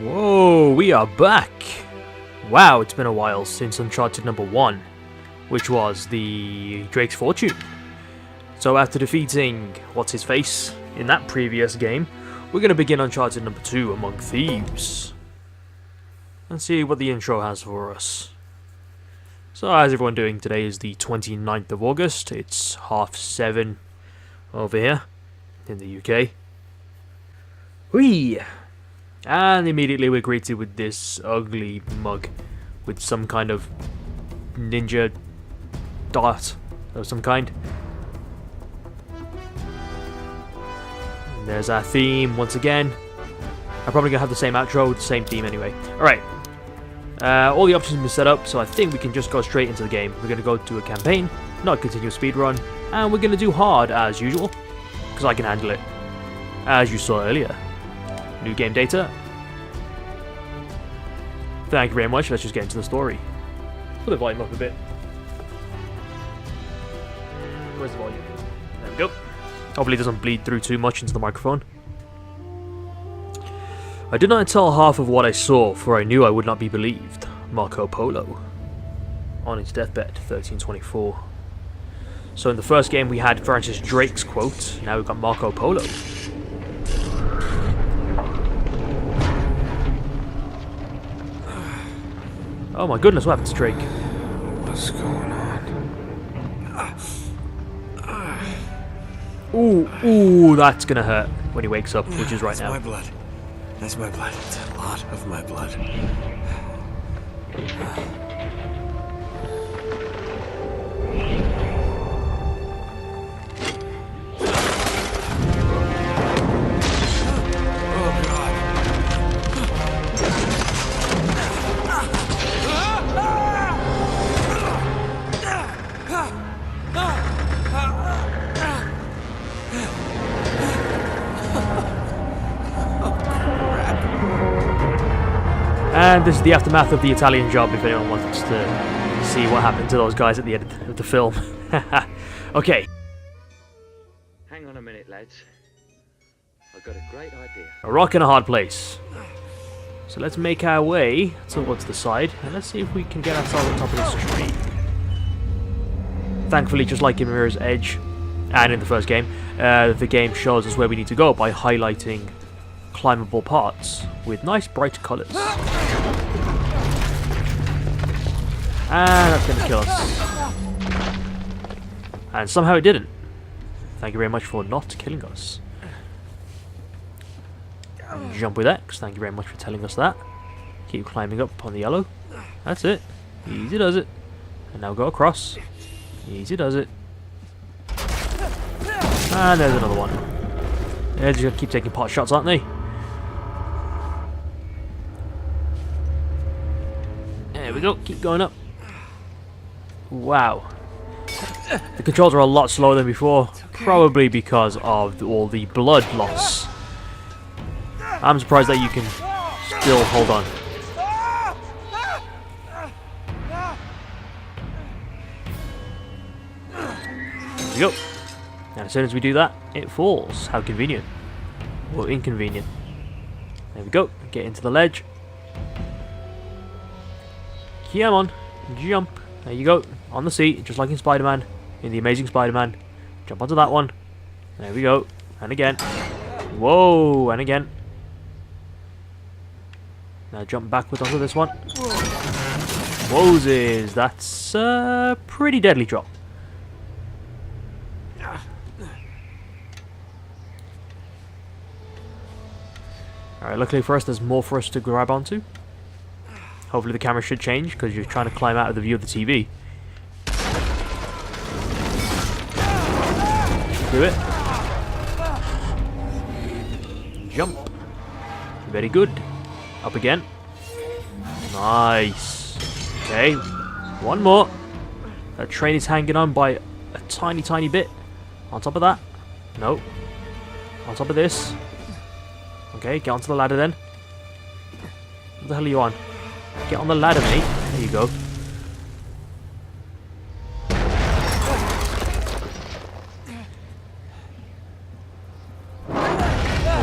Whoa, we are back! Wow, it's been a while since Uncharted number 1, which was the Drake's Fortune. So after defeating what's-his-face in that previous game, we're going to begin Uncharted number 2 among Thieves. And see what the intro has for us. So how's everyone doing? Today is the 29th of August, it's 7:30 over here in the UK. Whee! And immediately we're greeted with this ugly mug with some kind of ninja dart of some kind. And there's our theme once again. I'm probably going to have the same outro with the same theme anyway. Alright. All the options have been set up, so I think we can just go straight into the game. We're going to go to a campaign, not a continuous speedrun, and we're going to do hard as usual, because I can handle it, as you saw earlier. New game data. Thank you very much. Let's just get into the story. Put the volume up a bit. Where's the volume? There we go. Hopefully it doesn't bleed through too much into the microphone. I did not tell half of what I saw, for I knew I would not be believed. Marco Polo. On his deathbed, 1324. So in the first game we had Francis Drake's quote, now we've got Marco Polo. Oh my goodness, what happened to Drake? What's going on? Ooh, that's gonna hurt when he wakes up, which is right now. That's my blood. That's my blood. It's a lot of my blood. And this is the aftermath of the Italian Job, if anyone wants to see what happened to those guys at the end of the film. Okay. Hang on a minute, lads. I've got a great idea. A rock in a hard place. So let's make our way towards the side, and let's see if we can get ourselves on top of this tree. Thankfully, just like in Mirror's Edge, and in the first game, the game shows us where we need to go by highlighting climbable parts with nice bright colours. And that's going to kill us. And somehow it didn't. Thank you very much for not killing us. Jump with X, thank you very much for telling us that. Keep climbing up on the yellow. That's it. Easy does it. And now go across. Easy does it. And there's another one. They're just going to keep taking pot shots, aren't they? There we go, keep going up. Wow. The controls are a lot slower than before, probably because of all the blood loss. I'm surprised that you can still hold on. There we go. And as soon as we do that, it falls. How convenient. Or inconvenient. There we go. Get into the ledge. Come on. Jump. There you go. On the seat, just like in Spider-Man. In The Amazing Spider-Man. Jump onto that one. There we go. And again. Whoa. And again. Now jump backwards onto this one. Moses. That's a pretty deadly drop. Alright, luckily for us, there's more for us to grab onto. Hopefully the camera should change, because you're trying to climb out of the view of the TV. Do it. Jump. Very good. Up again. Nice. Okay. One more. That train is hanging on by a tiny, tiny bit. On top of that. No. On top of this. Okay, get onto the ladder then. What the hell are you on? Get on the ladder, mate. There you go.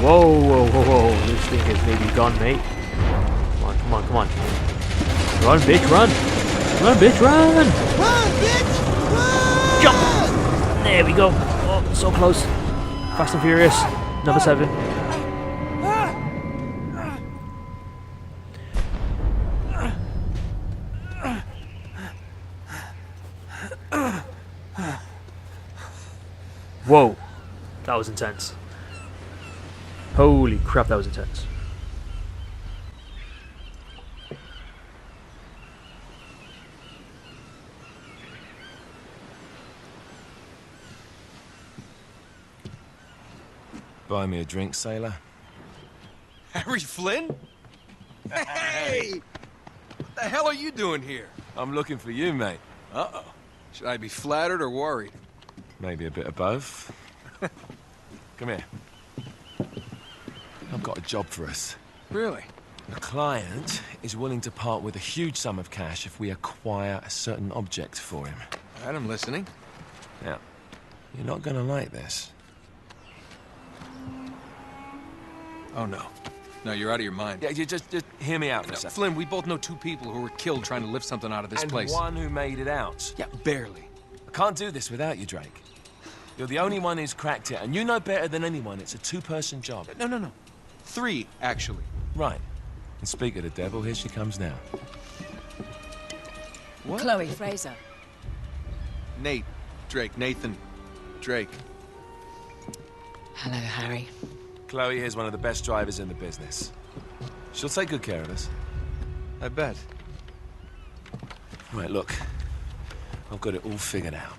Whoa, whoa, whoa, whoa. This thing is maybe gone, mate. Come on, come on. Run, bitch, run! Run, bitch, run! Run, bitch! Run! Jump! There we go. Oh, so close. Fast and Furious, number 7. Whoa, that was intense. Holy crap, that was intense. Buy me a drink, sailor. Harry Flynn? Hey! What the hell are you doing here? I'm looking for you, mate. Uh-oh. Should I be flattered or worried? Maybe a bit of both. Come here. I've got a job for us. Really? The client is willing to part with a huge sum of cash if we acquire a certain object for him. All right, I'm listening. Now, you're not gonna like this. Oh, no. No, you're out of your mind. Yeah, you just hear me out for a No, second. Flynn, we both know 2 people who were killed trying to lift something out of this And place. one who made it out. Yeah, barely. I can't do this without you, Drake. You're the only one who's cracked it, and you know better than anyone it's a 2-person job. No. 3, actually. Right. And speak of the devil, here she comes now. What? Chloe Frazer. Nate. Drake. Nathan. Drake. Hello, Harry. Chloe is one of the best drivers in the business. She'll take good care of us. I bet. Right, look. I've got it all figured out.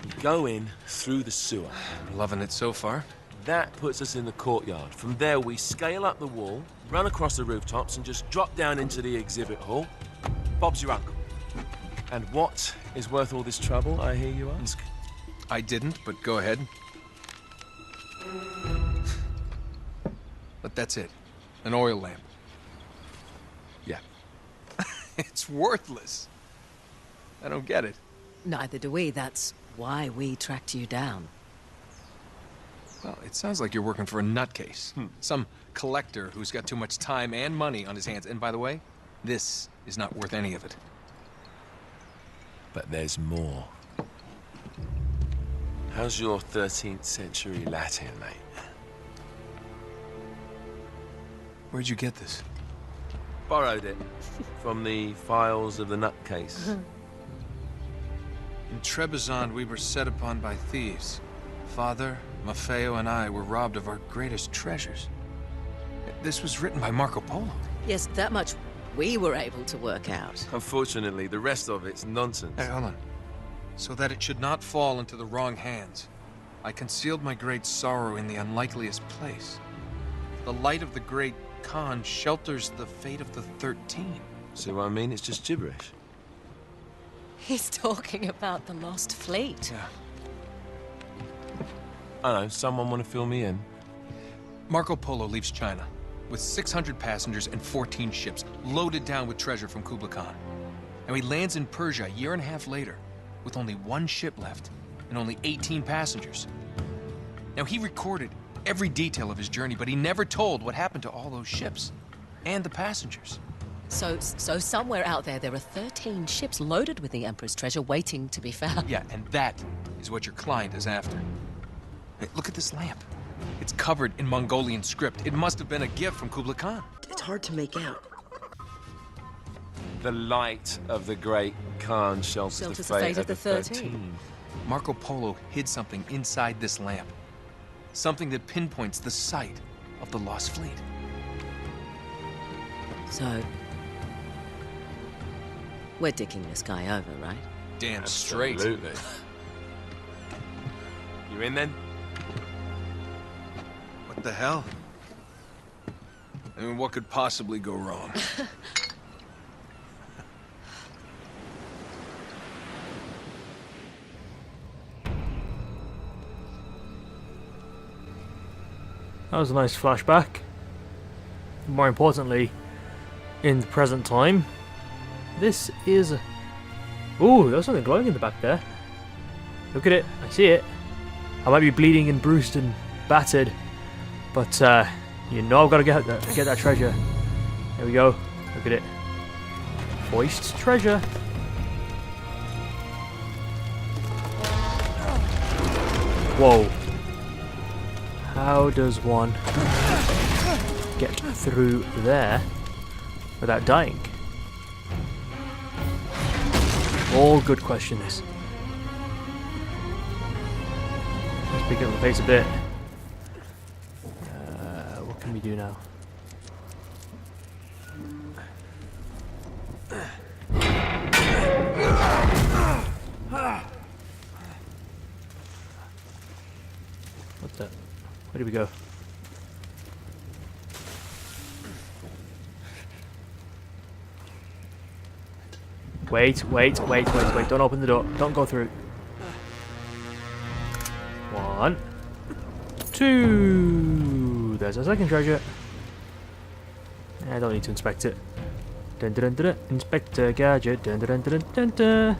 We go in through the sewer. I'm loving it so far. That puts us in the courtyard. From there, we scale up the wall, run across the rooftops, and just drop down into the exhibit hall. Bob's your uncle. And what is worth all this trouble, I hear you ask? I didn't, but go ahead. But that's it. An oil lamp. Yeah. It's worthless. I don't get it. Neither do we. That's why we tracked you down. Well, it sounds like you're working for a nutcase. Some collector who's got too much time and money on his hands. And by the way, this is not worth any of it. But there's more. How's your 13th century Latin, mate? Where'd you get this? Borrowed it from the files of the nutcase. In Trebizond, we were set upon by thieves. Father, Maffeo, and I were robbed of our greatest treasures. This was written by Marco Polo. Yes, that much we were able to work out. Unfortunately, the rest of it's nonsense. Hey, hold on. So that it should not fall into the wrong hands, I concealed my great sorrow in the unlikeliest place. The light of the great Khan shelters the fate of the 13. See what I mean? It's just gibberish. He's talking about the lost fleet. Yeah. I don't know, someone want to fill me in? Marco Polo leaves China with 600 passengers and 14 ships loaded down with treasure from Kublai Khan. And he lands in Persia a year and a half later with only 1 ship left and only 18 passengers. Now, he recorded every detail of his journey, but he never told what happened to all those ships and the passengers. So somewhere out there are 13 ships loaded with the Emperor's treasure waiting to be found. Yeah, and that is what your client is after. Hey, look at this lamp. It's covered in Mongolian script. It must have been a gift from Kublai Khan. It's hard to make out. The light of the great Khan shelters the fate of the 13. Marco Polo hid something inside this lamp. Something that pinpoints the site of the lost fleet. So, we're dicking this guy over, right? Damn straight. Absolutely. You in then? What the hell? I mean, what could possibly go wrong? That was a nice flashback. More importantly, in the present time, this is... Ooh, there's something glowing in the back there. Look at it, I see it. I might be bleeding and bruised and battered, but you know I've got to get that treasure. There we go. Look at it. Hoist treasure. Whoa. How does one get through there without dying? All good questions. Let's pick up the pace a bit. What can we do now? What's that? Where did we go? Wait. Don't open the door. Don't go through. 1, 2. There's our second treasure. I don't need to inspect it. Dun dun dun dun. Inspector Gadget. Dun dun dun dun dun.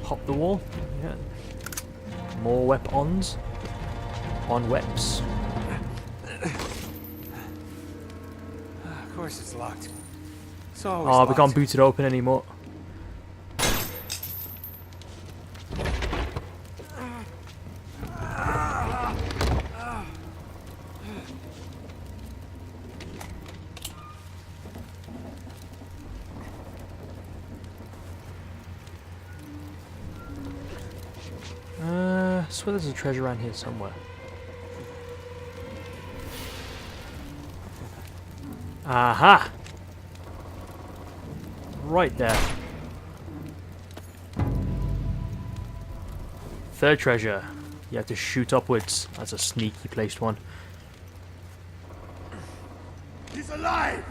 Hop the wall. Yeah. More weapons. On webs. Of course it's locked. It's always Oh, locked. we can't boot it open anymore. I swear there's a treasure around here somewhere. Aha! Right there. Third treasure. You have to shoot upwards. That's a sneaky placed one. He's alive!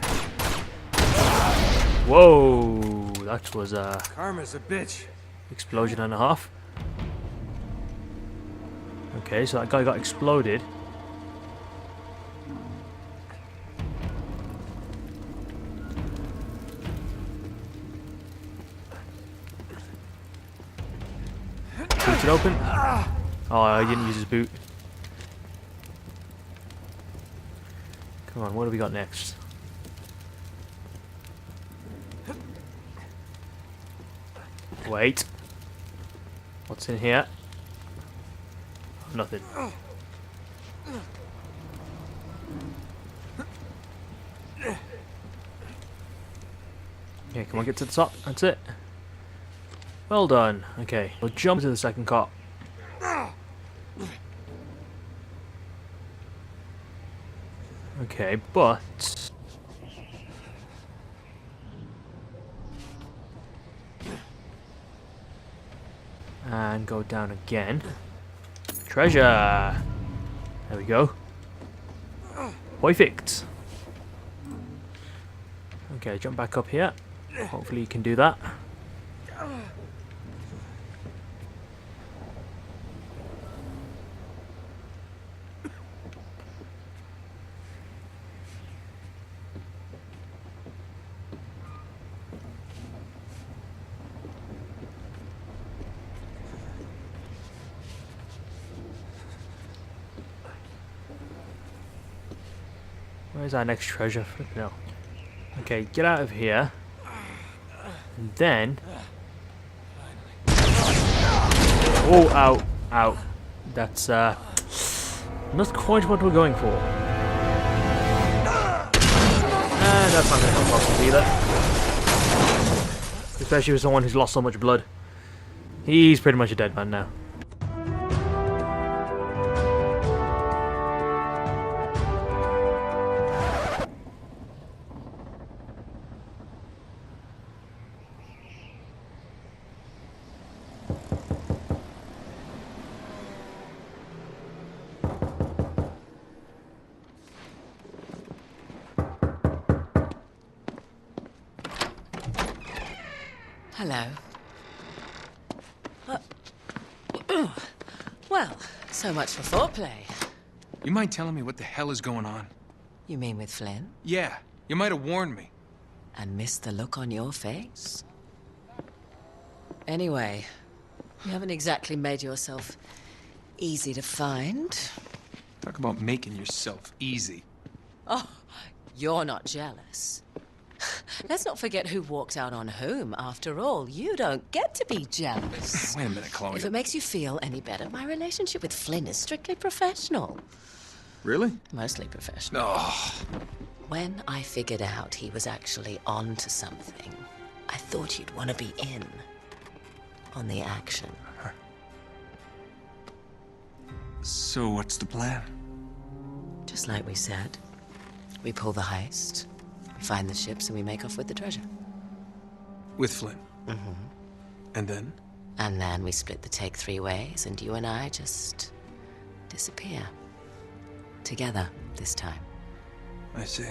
Whoa! That was a Karma's a bitch. explosion and a half. Okay, so that guy got exploded. Boot it open. Oh, he didn't use his boot. Come on, what do we got next? Wait. What's in here? Nothing. Okay, come on, get to the top. That's it. Well done. Okay, we'll jump to the second cop. Okay, but... and go down again. Treasure! There we go. Perfect! Okay, jump back up here. Hopefully you can do that. Where's our next treasure? No. Okay, get out of here. And then... oh, ow, ow. That's, not quite what we're going for. And that's not going to help us either. Especially with someone who's lost so much blood. He's pretty much a dead man now. Hello. Well, so much for foreplay. You mind telling me what the hell is going on? You mean with Flynn? Yeah, you might have warned me. And missed the look on your face? Anyway, you haven't exactly made yourself Easy to find. Talk about making yourself easy. Oh, you're not jealous. Let's not forget who walked out on whom. After all, you don't get to be jealous. Wait a minute, Chloe. If it makes you feel any better, my relationship with Flynn is strictly professional. Really? Mostly professional. Oh. When I figured out he was actually on to something, I thought you'd want to be in on the action. So what's the plan? Just like we said, we pull the heist, we find the ships, and we make off with the treasure. With Flynn? Mm-hmm. And then? And then we split the take 3 ways, and you and I just disappear. Together, this time. I see.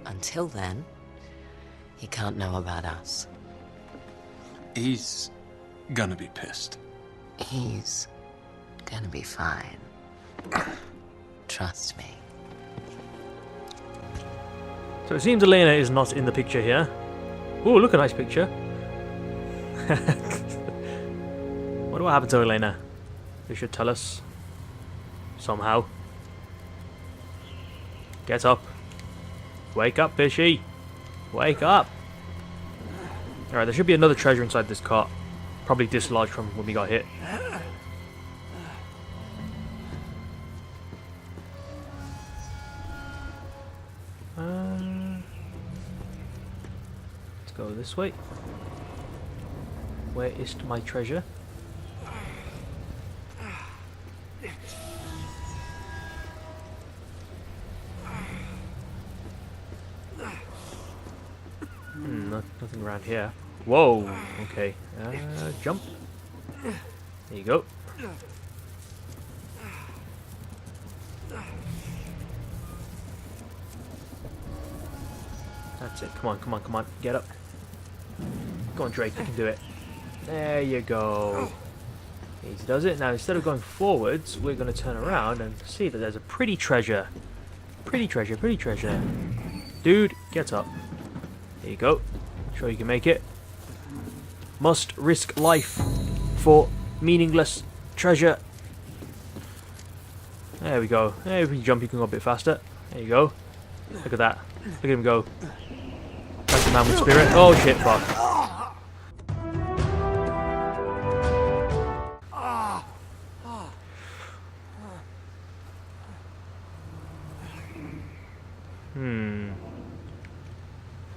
Until then, he can't know about us. He's gonna be pissed. He's gonna be fine. Trust me. So it seems Elena is not in the picture here. Oh, look, a nice picture. What happened to Elena? You should tell us. Somehow. Get up. Wake up, fishy. Wake up. Alright, there should be another treasure inside this cart. Probably dislodged from when we got hit. Let's go this way. Where is my treasure? Nothing around here. Whoa, okay. Jump. There you go. That's it. Come on, come on, come on. Get up. Go on, Drake. You can do it. There you go. Easy does it. Now, instead of going forwards, we're going to turn around and see that there's a pretty treasure. Pretty treasure, pretty treasure. Dude, get up. There you go. Sure you can make it. Must risk life for meaningless treasure. There we go. Hey, if you jump, you can go a bit faster. There you go. Look at that. Look at him go. That's the man with spirit. Oh shit, fuck.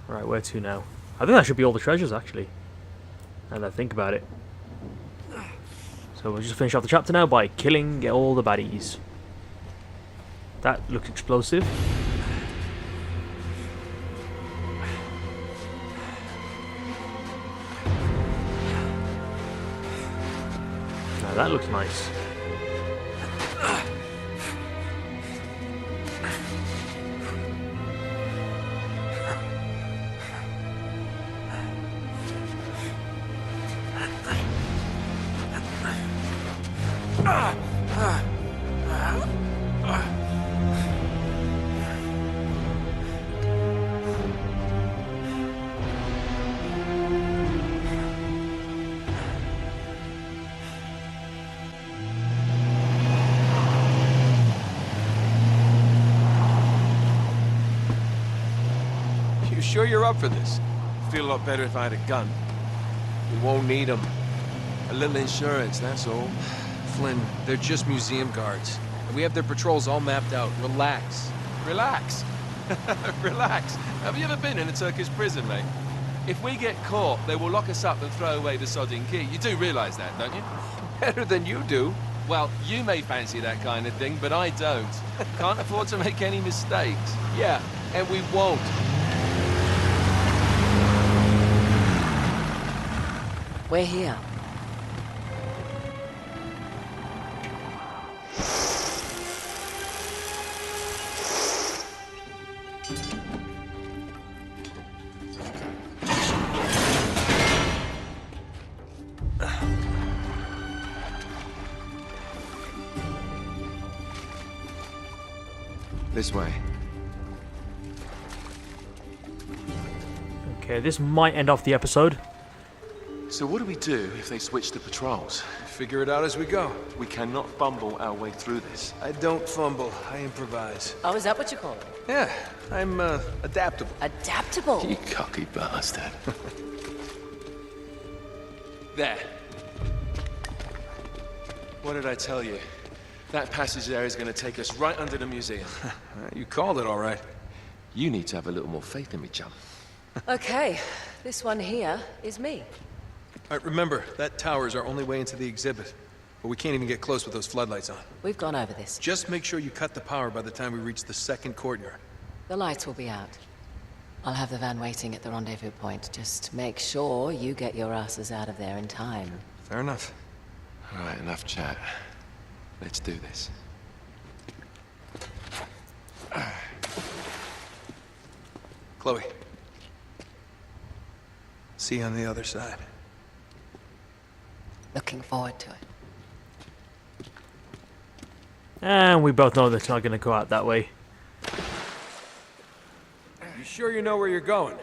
Right, where to now? I think that should be all the treasures, actually. Now that I think about it. So we'll just finish off the chapter now by killing all the baddies. That looks explosive. Now that looks nice. You sure you're up for this? Feel a lot better if I had a gun. We won't need them. A little insurance, that's all. Flynn, they're just museum guards. And we have their patrols all mapped out. Relax. Relax. Relax. Have you ever been in a Turkish prison, mate? If we get caught, they will lock us up and throw away the sodding key. You do realise that, don't you? Better than you do. Well, you may fancy that kind of thing, but I don't. Can't afford to make any mistakes. Yeah, and we won't. We're here. This way. Okay, this might end off the episode. So what do we do if they switch to patrols? Figure it out as we go. We cannot fumble our way through this. I don't fumble, I improvise. Oh, is that what you call it? Yeah, I'm adaptable. Adaptable. You cocky bastard. There. What did I tell you? That passage there is going to take us right under the museum. You called it all right. You need to have a little more faith in me, chum. Okay, this one here is me. All right, remember, that tower is our only way into the exhibit. But we can't even get close with those floodlights on. We've gone over this. Just make sure you cut the power by the time we reach the second courtyard. The lights will be out. I'll have the van waiting at the rendezvous point. Just make sure you get your asses out of there in time. Fair enough. All right, enough chat. Let's do this. Chloe. See you on the other side. Looking forward to it. And we both know that's not going to go out that way. You sure you know where you're going?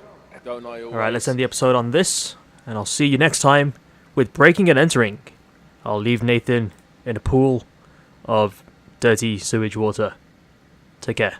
Don't I always? Alright, let's end the episode on this. And I'll see you next time with Breaking and Entering. I'll leave Nathan in a pool of dirty sewage water. Take care.